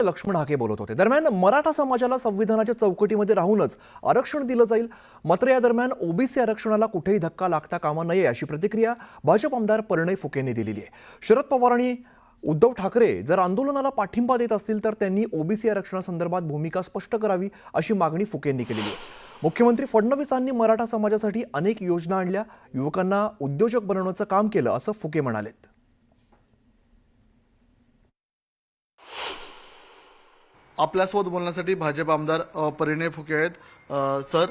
लक्ष्मण हाके बोलत होते। दरम्यान मराठा समाजाला संविधानाच्या चौकटीमध्ये राहूनच आरक्षण दिलं जाईल, मात्र या दरम्यान ओबीसी आरक्षणाला कुठेही धक्का लागता कामा नये अशी प्रतिक्रिया भाजप आमदार परिणय फुकेंनी दिलेली आहे। शरद पवार आणि उद्धव ठाकरे जर आंदोलनाला पाठिंबा देत असतील तर त्यांनी ओबीसी आरक्षणासंदर्भात भूमिका स्पष्ट करावी अशी मागणी फुकेंनी केलेली आहे। मुख्यमंत्री फडणवीसांनी मराठा समाजासाठी अनेक योजना आणल्या, युवकांना उद्योजक बनवण्याचं काम केलं असं फुके म्हणालेत। आपल्यासोबत बोलण्यासाठी भाजप आमदार परिणय फुके आहेत। सर,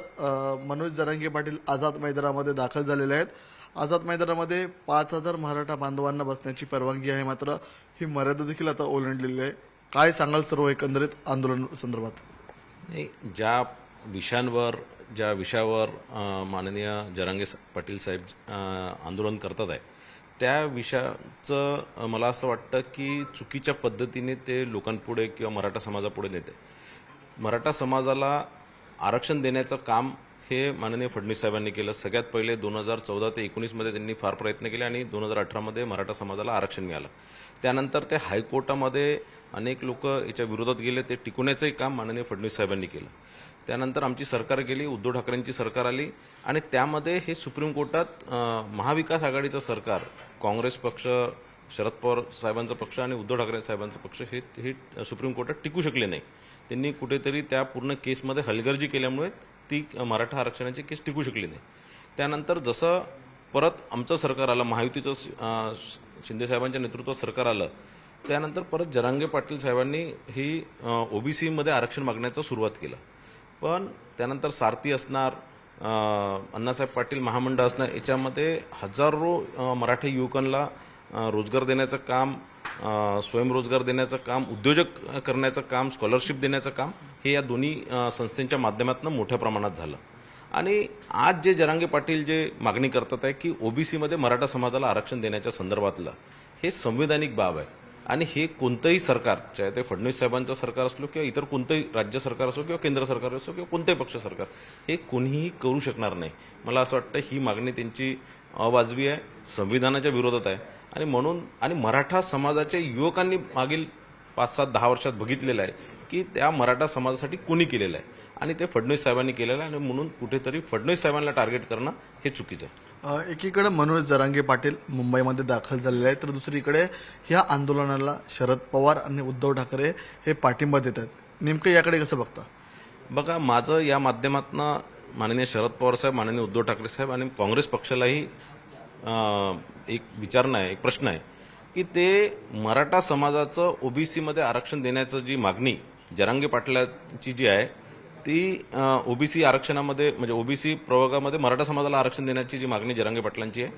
मनोज जरांगे पाटील आझाद मैदानामध्ये दाखल झालेले आहेत। आझाद मैदानामध्ये 5,000 मराठा बांधवांना बसण्याची परवानगी आहे, मात्र ही मर्यादा देखील आता ओलांडलेली आहे। काय सांगाल सर्व एकंदरीत आंदोलन संदर्भात? ज्या विषयावर माननीय जरांगे पाटील साहेब आंदोलन करतात आहे त्या विषयाचं मला असं वाटतं की चुकीच्या पद्धतीने ते लोकांपुढे किंवा मराठा समाजापुढे नेते। मराठा समाजाला आरक्षण देण्याचं काम हे माननीय फडणवीस साहेबांनी केलं। सगळ्यात पहिले 2014 ते 19 मध्ये त्यांनी फार प्रयत्न केले आणि 2018 मध्ये मराठा समाजाला आरक्षण मिळालं। त्यानंतर ते हायकोर्टामध्ये अनेक लोक याच्या विरोधात गेले, ते टिकवण्याचंही काम माननीय फडणवीस साहेबांनी केलं। त्यानंतर आमची सरकार गेली, उद्धव ठाकरेंची सरकार आली आणि त्यामध्ये हे सुप्रीम कोर्टात महाविकास आघाडीचं सरकार, काँग्रेस पक्ष, शरद पवार साहेबांचा पक्ष आणि उद्धव ठाकरे साहेबांचा पक्ष हे सुप्रीम कोर्टात टिकू शकले नाही। त्यांनी कुठेतरी त्या पूर्ण केसमध्ये हलगर्जी केल्यामुळे ती मराठा आरक्षणाची केस टिकू शकली नाही। त्यानंतर जसं परत आमचं सरकार आलं, महायुतीचं शिंदे साहेबांच्या नेतृत्वात सरकार आलं, त्यानंतर परत जरांगे पाटील साहेबांनी ही ओबीसीमध्ये आरक्षण मागण्याचं सुरुवात केलं। पण त्यानंतर सारथी असणार, अण्णासाहेब पाटील महामंडळ असणार, याच्यामध्ये हजारो मराठी युवकांना रोजगार देण्याचं काम, स्वयंरोजगार देण्याचं काम, उद्योजक करण्याचं काम, स्कॉलरशिप देण्याचं काम हे या दोन्ही संस्थांच्या माध्यमातून मोठ्या प्रमाणात झालं। आणि आज जे जरांगे पाटील जे मागणी करतात आहे की ओबीसीमध्ये मराठा समाजाला आरक्षण देण्याच्या संदर्भातलं हे संवैधानिक बाब आहे आणि हे कोणतंही सरकार, चाहे ते फडणवीस साहेबांचं सरकार असलो किंवा इतर कोणतंही राज्य सरकार असो किंवा केंद्र सरकार असो किंवा कोणतेही पक्ष सरकार, हे कोणीही करू शकणार नाही। मला असं वाटतं ही मागणी त्यांची अवाजवी आहे, संविधानाच्या विरोधात आहे आणि म्हणून मराठा समाजाच्या युवकांनी मागील 5-7-10 वर्षात बघितलेलं आहे की त्या मराठा समाजासाठी कोणी केलेलं आहे आणि ते फडणवीस साहेबांनी केलेलं आहे आणि म्हणून कुठेतरी फडणवीस साहेबांना टार्गेट करणं हे चुकीचं आहे। एकीकडे मनोज जरांगे पाटील मुंबईमध्ये दाखल झालेले आहेत, तर दुसरीकडे ह्या आंदोलनाला शरद पवार आणि उद्धव ठाकरे हे पाठिंबा देत आहेत। नेमकं याकडे कसं बघता? बघा, माझं या माध्यमातून माननीय शरद पवार साहेब, माननीय उद्धव ठाकरे साहेब आणि काँग्रेस पक्षालाही एक विचारणा आहे, एक प्रश्न आहे की ते मराठा समाजाचं ओबीसीमध्ये आरक्षण देण्याचं जी मागणी जरांगे पाटलाची जी आहे ती ओबीसी आरक्षणामध्ये म्हणजे ओबीसी प्रवर्गामध्ये मराठा समाजाला आरक्षण देण्याची जी मागणी जरांगे पाटलांची आहे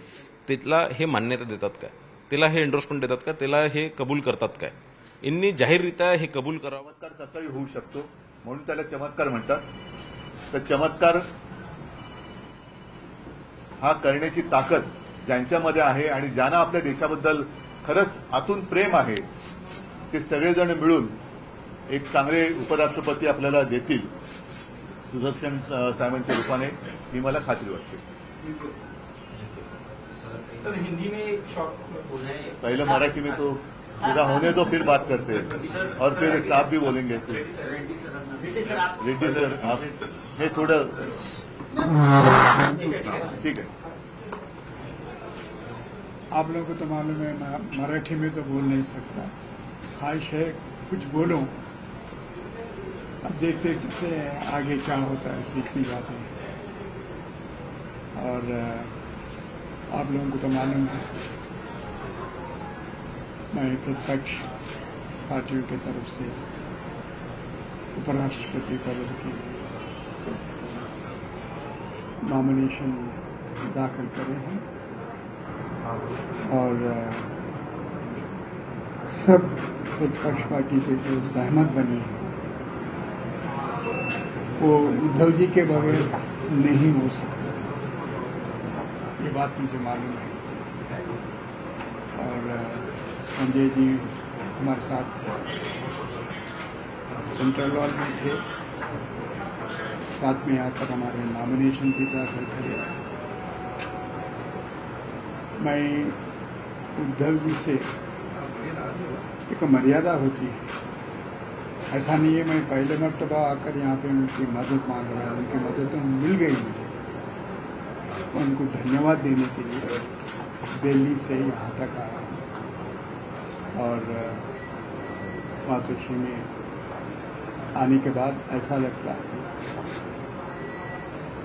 तिला हे मान्यता देतात काय, तिला हे एंडोर्समेंट देतात का, तिला हे कबूल करतात काय? यांनी जाहीररित्या हे कबूल करावं। चमत्कार कसाही होऊ शकतो म्हणून त्याला चमत्कार म्हणतात। तर चमत्कार हा करण्याची ताकद ज्यांच्यामध्ये आहे आणि ज्यांना आपल्या देशाबद्दल खरंच आतून प्रेम आहे ते सगळेजण मिळून एक चांगले उपराष्ट्रपती आपल्याला देतील सुदर्शन साहेबांच्या रूपाने, ही मला खात्री वाटते। सर, हिंदी में पहले मराठी में तो पूरा होने दो, फिर बात करते हैं और फिर साहब भी बोलेंगे। रेड्डी सर, आप हे थोड़ा ठीक है। आप लोगों को तो मालूम है मैं मराठी में तो बोल नहीं सकता, ख्वाहिश है कुछ बोलूं, अब देखते कितने आगे क्या होता है, सीखनी बातें। और आप लोगों को तो मालूम है मैं प्रतिपक्ष पार्टियों की तरफ से उपराष्ट्रपति पद की नॉमिनेशन दाखिल करे हैं और सब प्रतिपक्ष पार्टी से जो सहमत बने हैं वो उद्धव जी के बगैर नहीं हो सकता, ये बात मुझे मालूम है। और संजय जी हमारे साथ सेंट्रल हॉल में थे, साथ में आकर हमारे नॉमिनेशन भी दाखिल करे। मैं उद्धव जी से एक मर्यादा होती है ऐसा नहीं है मैं पहले मरतबा आकर यहाँ पे उनकी मदद मांग रहा हूँ, उनकी मदद तो मिल गई मुझे। उनको धन्यवाद देने के लिए दिल्ली से यहाँ तक आया हूँ। और मातोश्री में आने के बाद ऐसा लगता है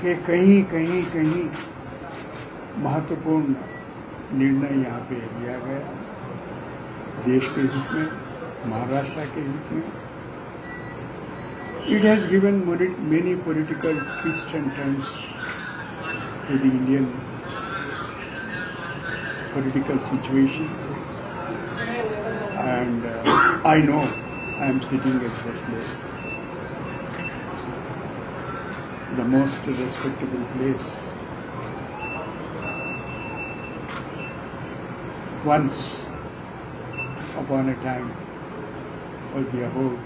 कि कहीं कहीं कहीं महत्वपूर्ण निर्णय यहाँ पे लिया गया, देश के हित में, महाराष्ट्र के हित में। It has given many political twists and turns to the Indian political situation, and I know I am sitting at that place, the most respectable place. Once upon a time was the abode